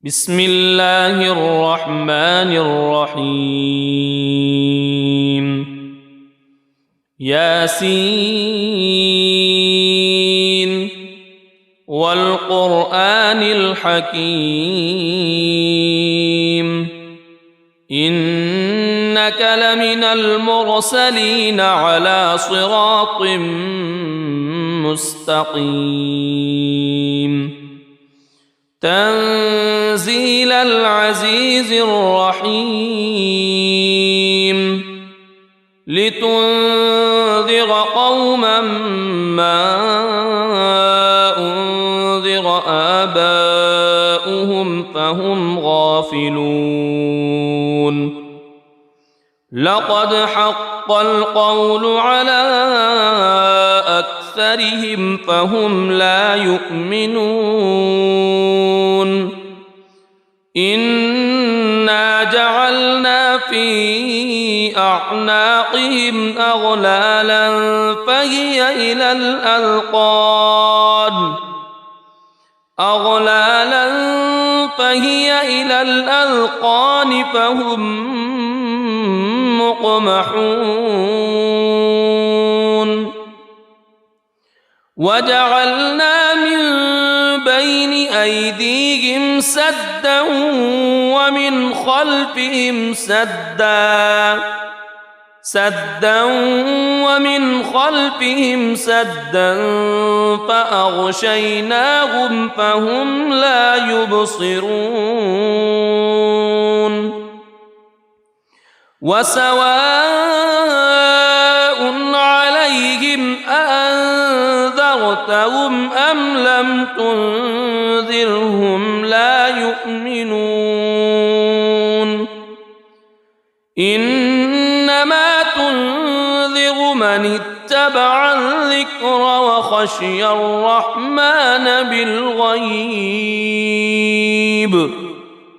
بسم الله الرحمن الرحيم ياسين والقرآن الحكيم إنك لمن المرسلين على صراط مستقيم تنزيل العزيز الرحيم لتنذر قوما ما أنذر آباؤهم فهم غافلون لقد حق القول على أكثرهم فهم لا يؤمنون إنا جعلنا في أعناقهم أغلالا فهي إلى الأذقان فهم مقمحون وجعلنا من بين أيديهم سدا ومن خلفهم سدا فأغشيناهم فهم لا يبصرون وسواء عليهم أأنذرتهم أم لم تنذرهم لا يؤمنون إنما تنذر من اتبع الذكر وخشي الرحمن بالغيب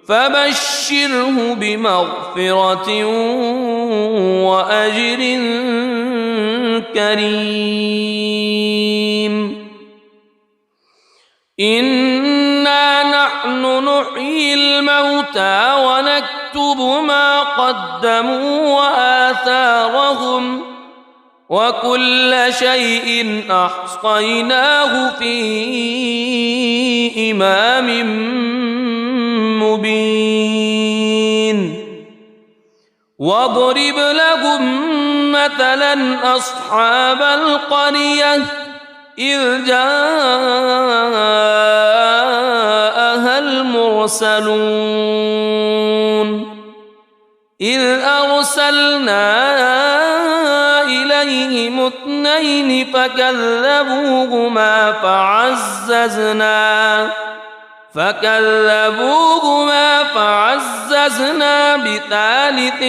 فبشره بمغفرة وأجر كريم إنا نحن نحيي الموتى ونكتب ما قدموا وآثارهم وكل شيء أحصيناه في إمام مبين واضرب لهم مثلا أصحاب القرية إذ جاءها المرسلون إذ أرسلنا إليهم اثنين فكذبوهما فعززنا بثالث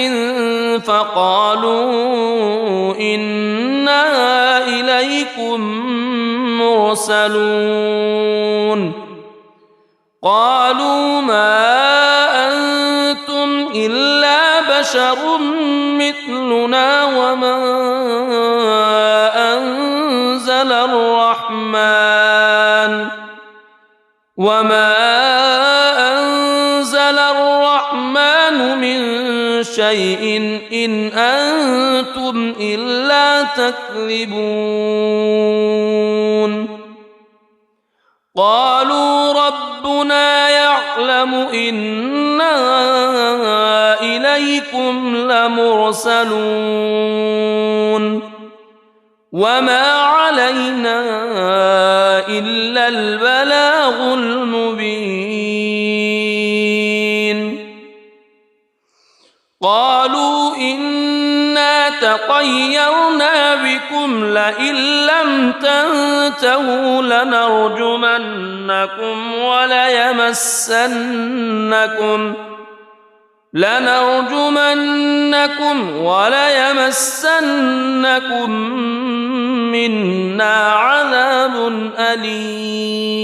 فقالوا إنا إليكم مرسلون قالوا ما أنتم إلا بشر مثلنا وما أنزل الرحمن من شيء إن أنتم إلا تكذبون قالوا ربنا يعلم إنا إليكم لمرسلون وما علينا إلا البلاغ المبين قالوا إنا تطيرنا بكم لئن لم تنتهوا لنرجمنكم وليمسنكم منا عذاب أليم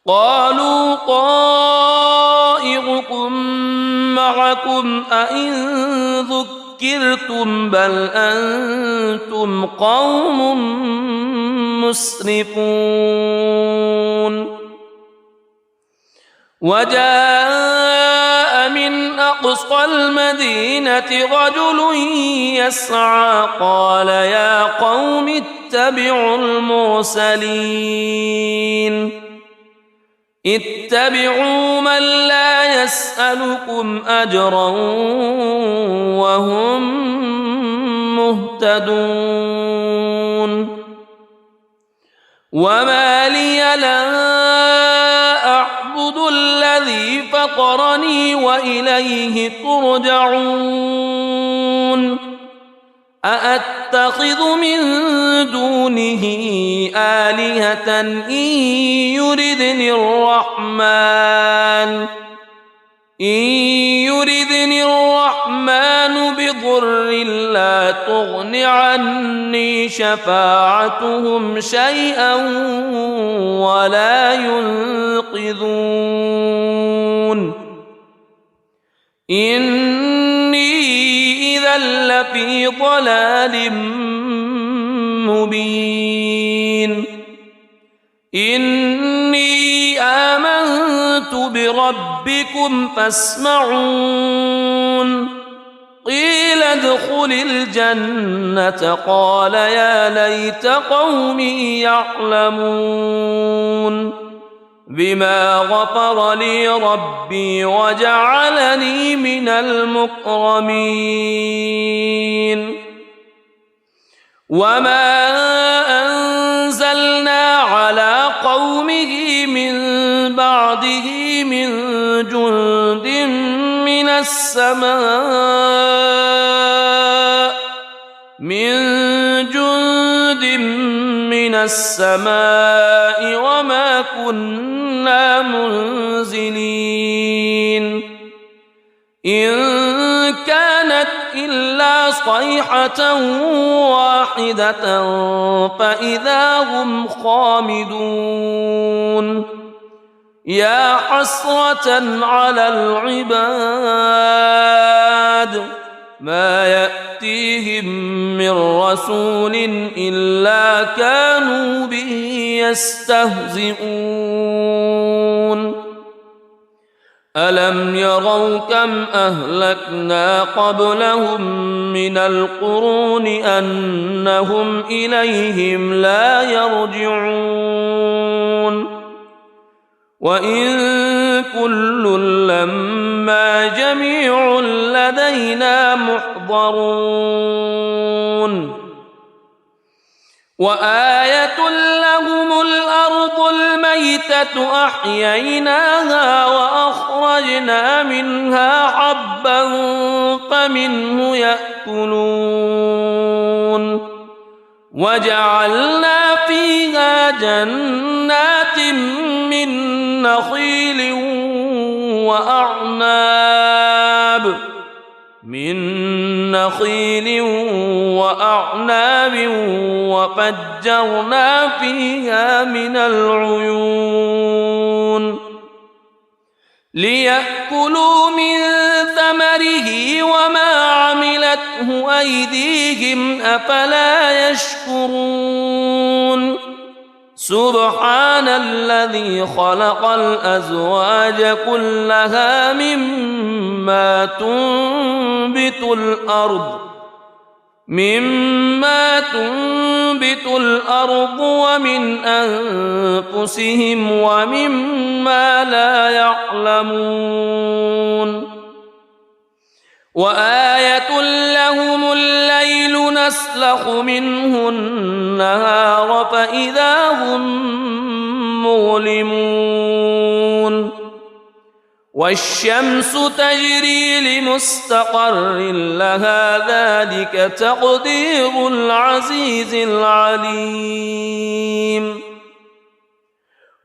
قالوا طائركم معكم أئن ذكرتم بل أنتم قوم مسرفون وجاء من أقصى المدينة رجل يسعى قال يا قوم اتبعوا المرسلين اتبعوا من لا يسألكم أجرا وهم مهتدون وما لي لا أعبد الذي فطرني وإليه ترجعون أأتخذ من دونه آلهة إن يردني الرحمن بضر لا تغن عني شفاعتهم شيئا ولا ينقذون إني إذا لفي ضلال مبين إني آمنت بربكم فاسمعون قيل ادخل الجنة قال يا ليت قومي يعلمون بما غفر لي ربي وجعلني من المكرمين وما أنزلنا على قومه من بعده من جند من السماء وما كنا منزلين إن كانت إلا صيحة واحدة فإذا هم خامدون يا حسرة على العباد ما يأتيهم من رسول إلا كانوا به يستهزئون ألم يروا كم أهلكنا قبلهم من القرون أنهم إليهم لا يرجعون وإن كل لما جميع لدينا محضرون وآية لهم الأرض الميتة أحييناها وأخرجنا منها حبا فمنه يأكلون وجعلنا فيها جنات من نخيل وأعناب وفجرنا فيها من العيون ليأكلوا من ثمره وما عملته أيديهم أفلا يشكرون سبحان الذي خلق الأزواج كلها مما تنبت الأرض ومن أنفسهم ومما لا يعلمون وآية لهم الليل نسلخ منه النهار فإذا هم مظلمون والشمس تجري لمستقر لها ذلك تقدير العزيز العليم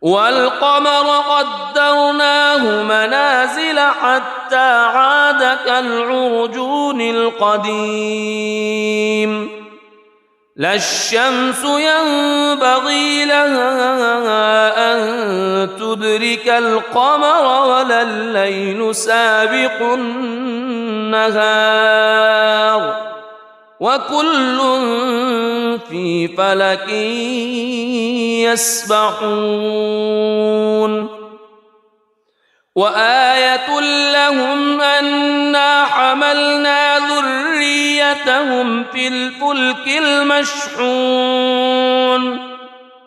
والقمر قدرناه منازل حتى عاد كالعرجون القديم لا الشمس ينبغي لها أن تدرك القمر ولا الليل سابق النهار وكل في فلك يسبحون وآية لهم أنا حملنا ذريتهم في الفلك المشحون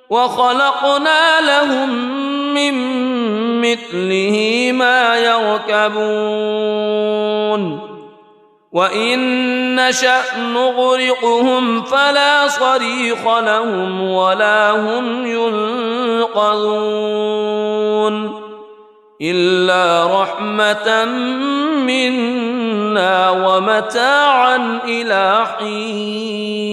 وخلقنا لهم من مثله ما يركبون وإن نشأ نغرقهم فلا صريخ لهم ولا هم ينقذون إلا رحمة منا ومتاعا إلى حين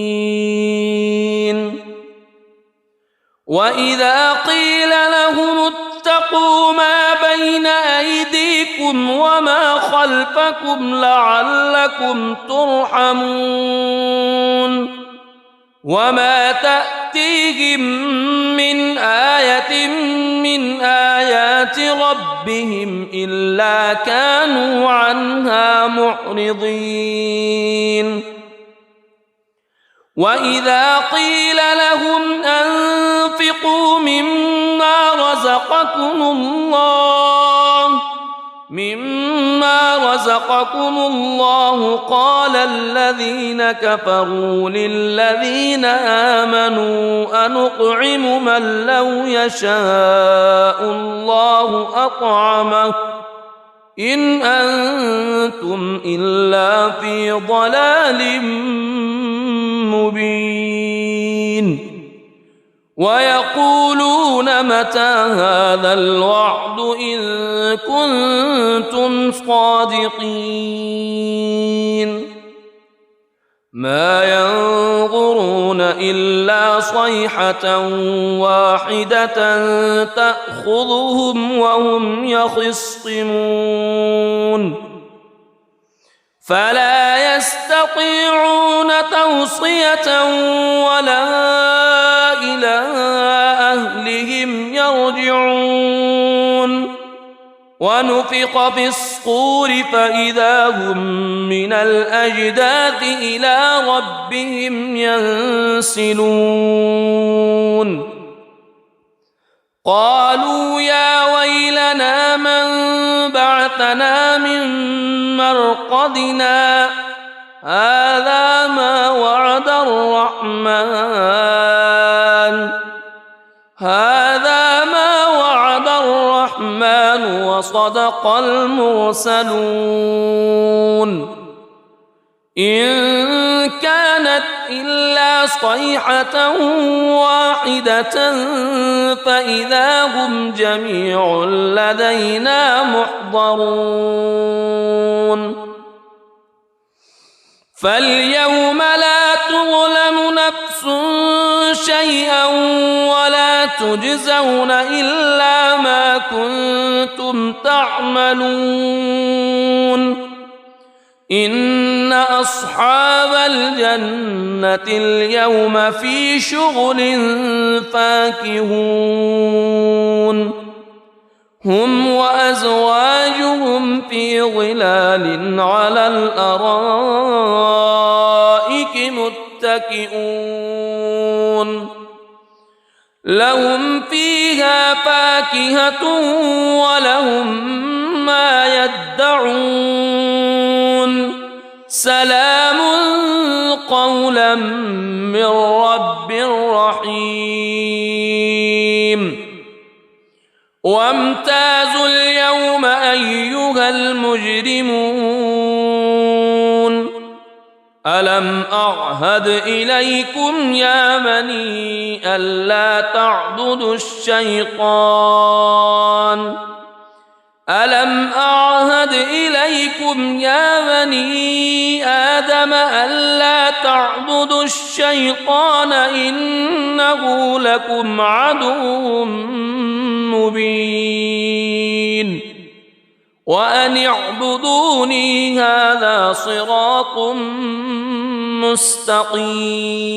وإذا قيل لهم اتقوا ما بين أيديكم وما خلفكم لعلكم ترحمون وما تأتيهم من آية من آيات ربهم إلا كانوا عنها معرضين وإذا قيل لهم أنفقوا مما رزقكم الله قال الذين كفروا للذين آمنوا أنطعم من لو يشاء الله أطعمه إن أنتم إلا في ضلال مبين ويقولون متى هذا الوعد إن كنتم صادقين ما ينظرون إلا صيحة واحدة تأخذهم وهم يخصمون فلا يستطيعون توصية ولا إلى أهلهم يرجعون ونفخ في الصور فإذا هم من الأجداث إلى ربهم ينسلون قالوا يا ويلنا من بعثنا من مرقدنا هذا ما وعد الرحمن وصدق المرسلون إن كانت إلا صيحة واحدة فإذا هم جميع لدينا محضرون فاليوم لا تظلم نفس شيئا ولا تجزون إلا ما كنتم تعملون إن أصحاب الجنة اليوم في شغل فاكهون هم وأزواجهم في ظلال على الأرائك متكئون لهم فيها فاكهة ولهم ما يدعون سلام قولا من رب رحيم وامتازوا اليوم أيها المجرمون ألم أعهد إليكم يا بني ألا تعبدوا الشيطان ألم أعهد إليكم يا بني آدم ألا تعبدوا الشيطان إنه لكم عدو مبين وأن اعبدوني هذا صراط مستقيم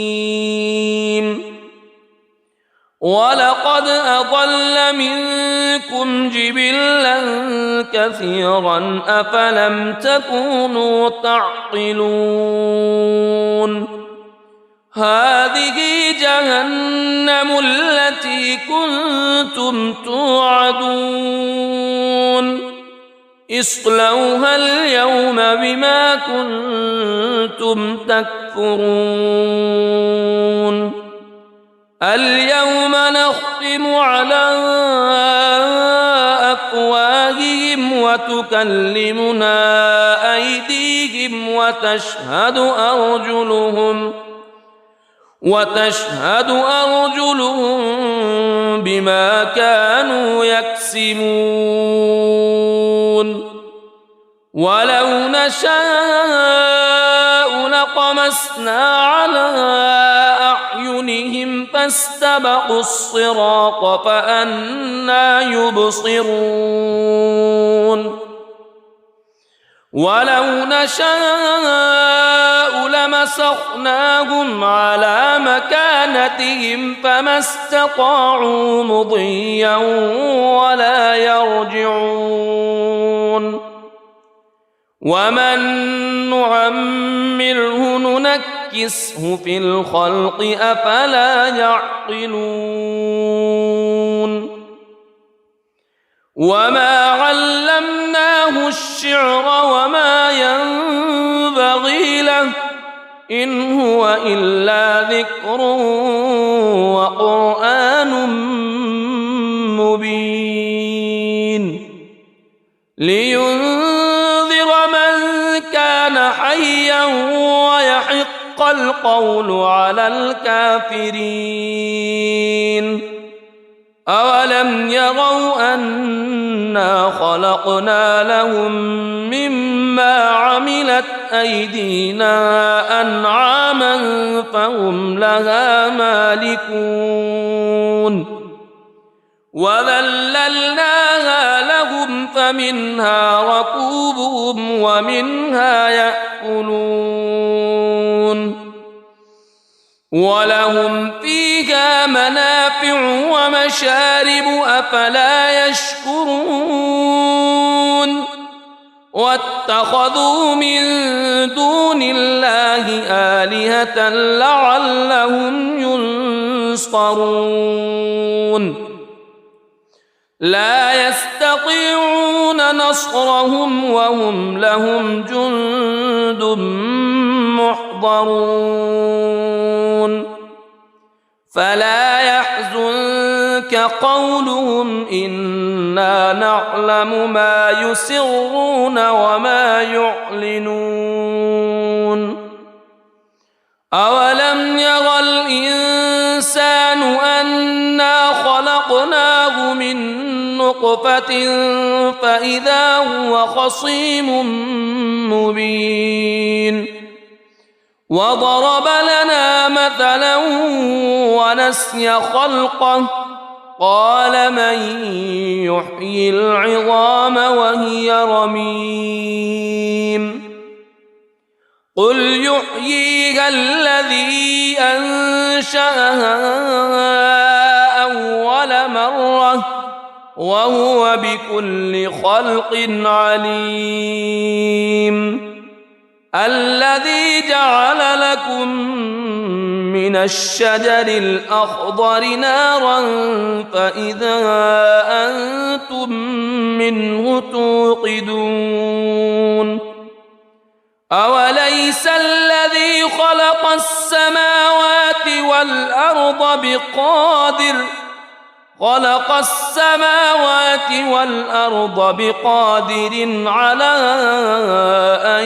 ولقد أضل منكم جبلا كثيرا أفلم تكونوا تعقلون هذه جهنم التي كنتم توعدون اصلوها اليوم بما كنتم تكفرون اليوم نختم على أفواههم وتكلمنا أيديهم وتشهد أرجلهم بما كانوا يكسبون ولو نشاء لطمسنا على أعينهم فاستبقوا الصراط فأنى يبصرون ولو نشاء لمسخناهم على مكانتهم فما استطاعوا مضيا ولا يرجعون ومن نعمره ننكسه في الخلق أفلا يعقلون وما علمناه الشعر وما ينبغي له إن هو إلا ذكر وقرآن مبين لينذر من كان حيا ويحق القول على الكافرين أولم يروا أنا خلقنا لهم مما عملت أيدينا أنعاما فهم لها مالكون وذللناها لهم فمنها ركوبهم ومنها يأكلون ولهم فيها منافع ومشارب أفلا يشكرون واتخذوا من دون الله آلهة لعلهم ينصرون لا يستطيعون نصرهم وهم لهم جند محضرون فلا يحزنك قولهم إنا نعلم ما يسرون وما يعلنون أولم ير الإنسان أنا خلقناه من نطفة فإذا هو خصيم مبين وضرب لنا مثلا ونسي خلقه قال من يحيي العظام وهي رميم قل يحييها الذي أنشأها أول مرة وهو بكل خلق عليم الذي جعل لكم من الشجر الأخضر نارا فإذا أنتم منه توقدون أوليس الذي خلق السماوات والأرض بقادر على أن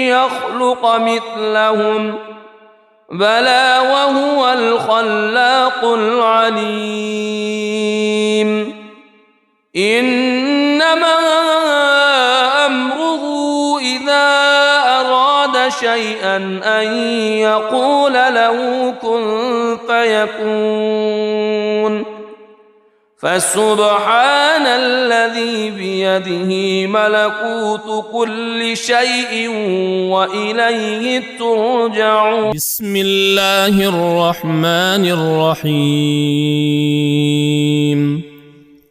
يخلق مثلهم بلى وهو الخلاق العليم إنما أمره إذا أراد شيئا أن يقول له كن فيكون فسبحان الذي بيده ملكوت كل شيء وإليه ترجعون بسم الله الرحمن الرحيم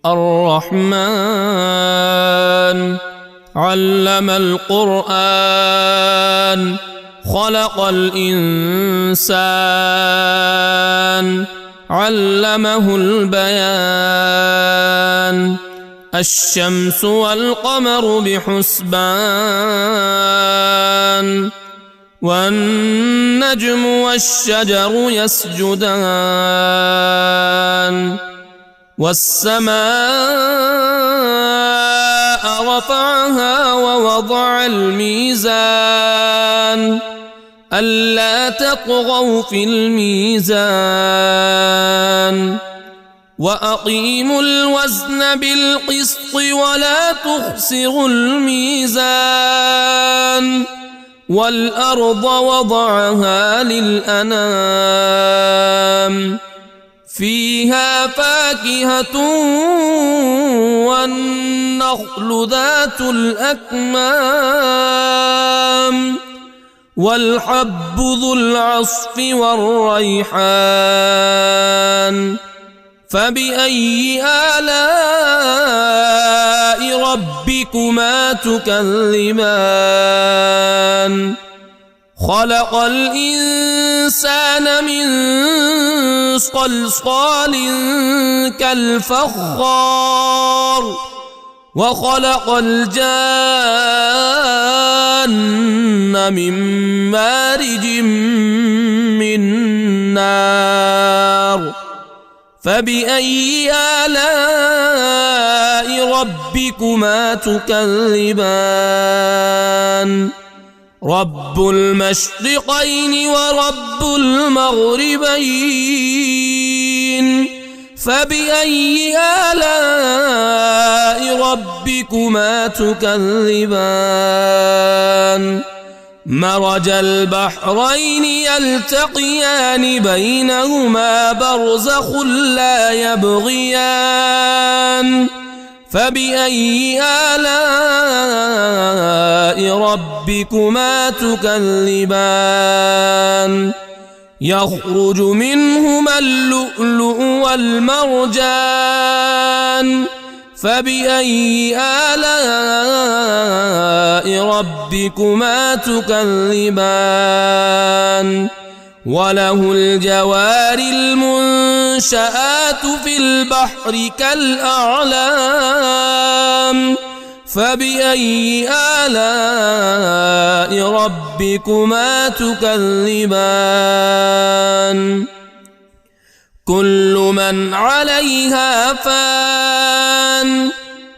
الرحمن علم القرآن خلق الإنسان علمه البيان الشمس والقمر بحسبان والنجم والشجر يسجدان والسماء رفعها ووضع الميزان ألا تطغوا في الميزان وأقيموا الوزن بالقسط ولا تخسروا الميزان والأرض وضعها للأنام فيها فاكهة والنخل ذات الأكمام والحب ذو العصف والريحان فبأي آلاء ربكما تكذبان خلق الإنسان من صلصال كالفخار وخلق الجان من مارج من نار فبأي آلاء ربكما تكذبان رب المشرقين ورب المغربين فبأي آلاء ربكما تكذبان مرج البحرين يلتقيان بينهما برزخ لا يبغيان فبأي آلاء ربكما تكذبان يخرج منهما اللؤلؤ والمرجان فبأي آلاء ربكما تكذبان وله الجوار المنشآت في البحر كالأعلام فبأي آلاء ربكما تكذبان كل من عليها فان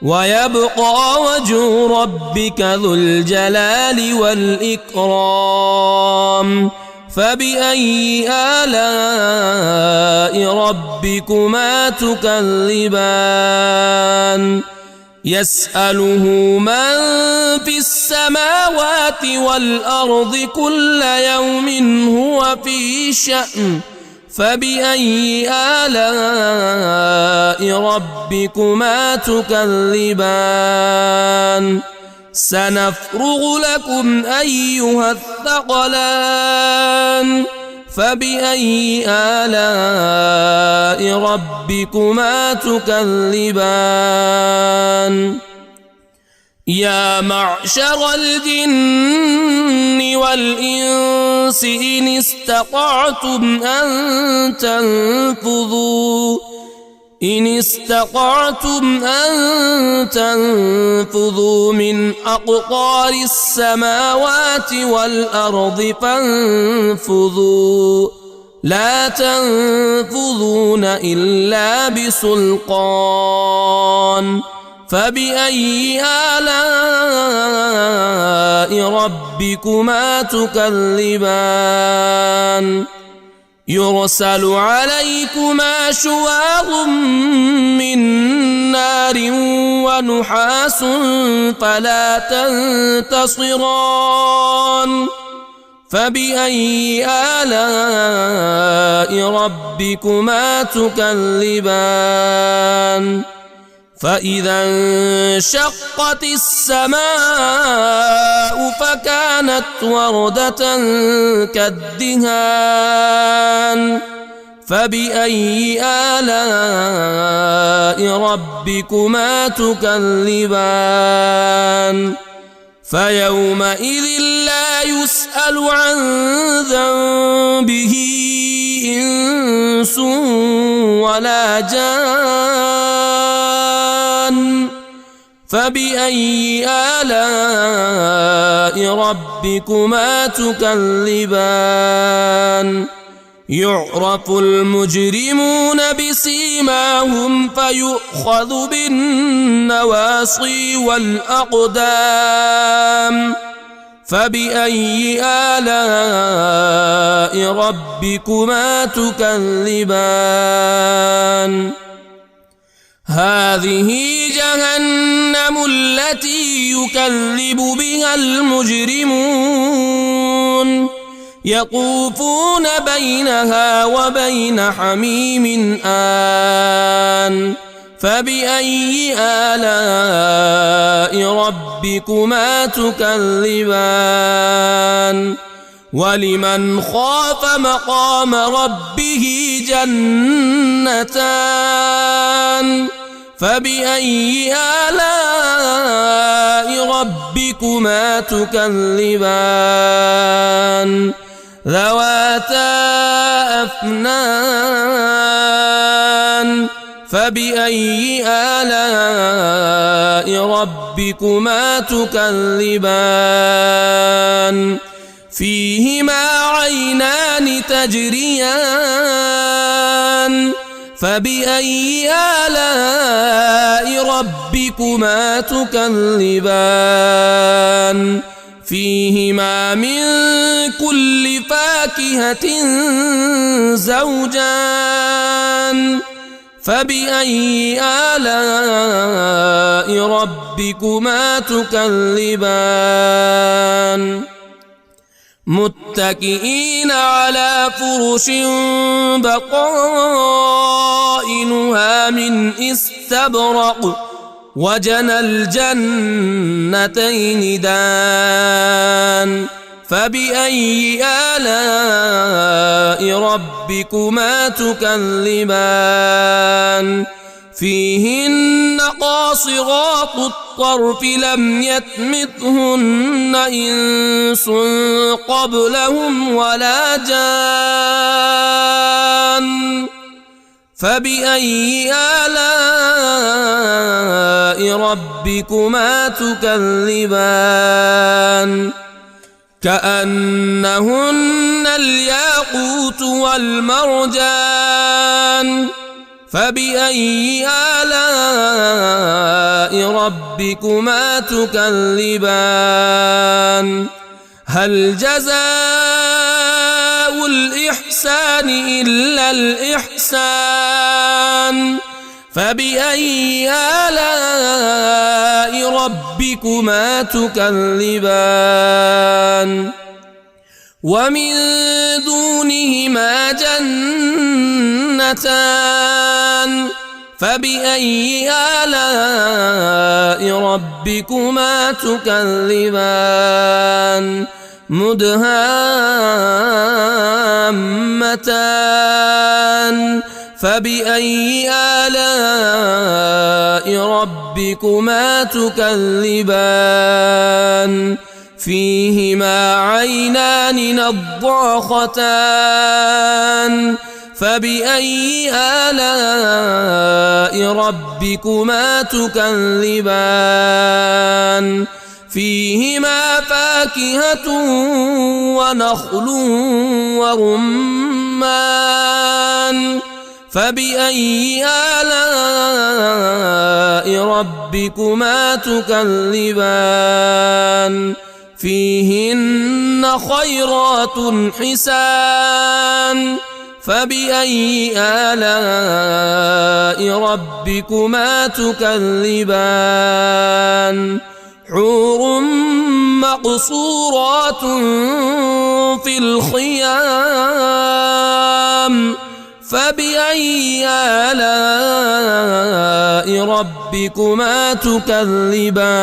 ويبقى وجه ربك ذو الجلال والإكرام فبأي آلاء ربكما تكذبان يسأله من في السماوات والأرض كل يوم هو في شأن فبأي آلاء ربكما تكذبان سنفرغ لكم أيها الثقلان فبأي آلاء ربكما تكذبان يا معشر الجن والإنس إن استطعتم أن تنفذوا من أقطار السماوات والأرض فانفذوا لا تنفذون إلا بسلطان فبأي آلاء ربكما تكذبان يرسل عليكما شواظ من نار ونحاس فلا تنتصران فبأي آلاء ربكما تكذبان فإذا انشقت السماء فكانت وردة كالدهان فبأي آلاء ربكما تكذبان فيومئذ لا يسأل عن ذنبه إنس ولا جان فبأي آلاء ربكما تكذبان يعرف المجرمون بسيماهم فيؤخذ بالنواصي والأقدام فبأي آلاء ربكما تكذبان هذه جهنم التي يكذب بها المجرمون يطوفون بينها وبين حميم آن فبأي آلاء ربكما تكذبان ولمن خاف مقام ربه جنتان فبأي آلاء ربكما تكذبان ذواتا أفنان فبأي آلاء ربكما تكذبان فيهما عينان تجريان فبأي آلاء ربكما تكذبان فيهما من كل فاكهة زوجان فبأي آلاء ربكما تكذبان متكئين على فرش بطائنها من استبرق وجنى الجنتين دان فبأي آلاء ربكما تكذبان فيهن قاصرات الطرف لم يطمثهن إنس قبلهم ولا جان فبأي آلاء ربكما تكذبان كأنهن الياقوت والمرجان فبأي آلاء ربكما تكذبان هل جزاء الإحسان إلا الإحسان فبأي آلاء ربكما تكذبان ومن دونهما جنتان فبأي آلاء ربكما تكذبان مدهامتان فبأي آلاء ربكما تكذبان فيهما عينان نضاختان فبأي آلاء ربكما تكذبان فيهما فاكهة ونخل ورمان فبأي آلاء ربكما تكذبان فيهن خيرات حسان فبأي آلاء ربكما تكذبان حور مقصورات في الخيام فبأي آلاء ربكما تكذبان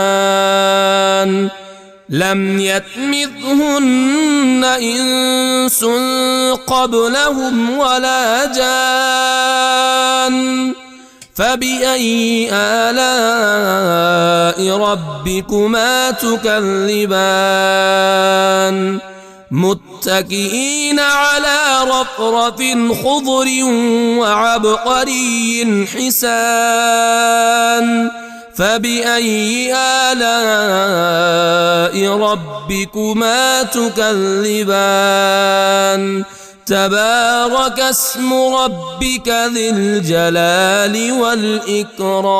لم يطمثهن إنس قبلهم ولا جان فبأي آلاء ربكما تكذبان متكئين على رفرف خضر وعبقري حسان فبأي آلاء ربكما تكذبان تبارك اسم ربك ذي الجلال والإكرام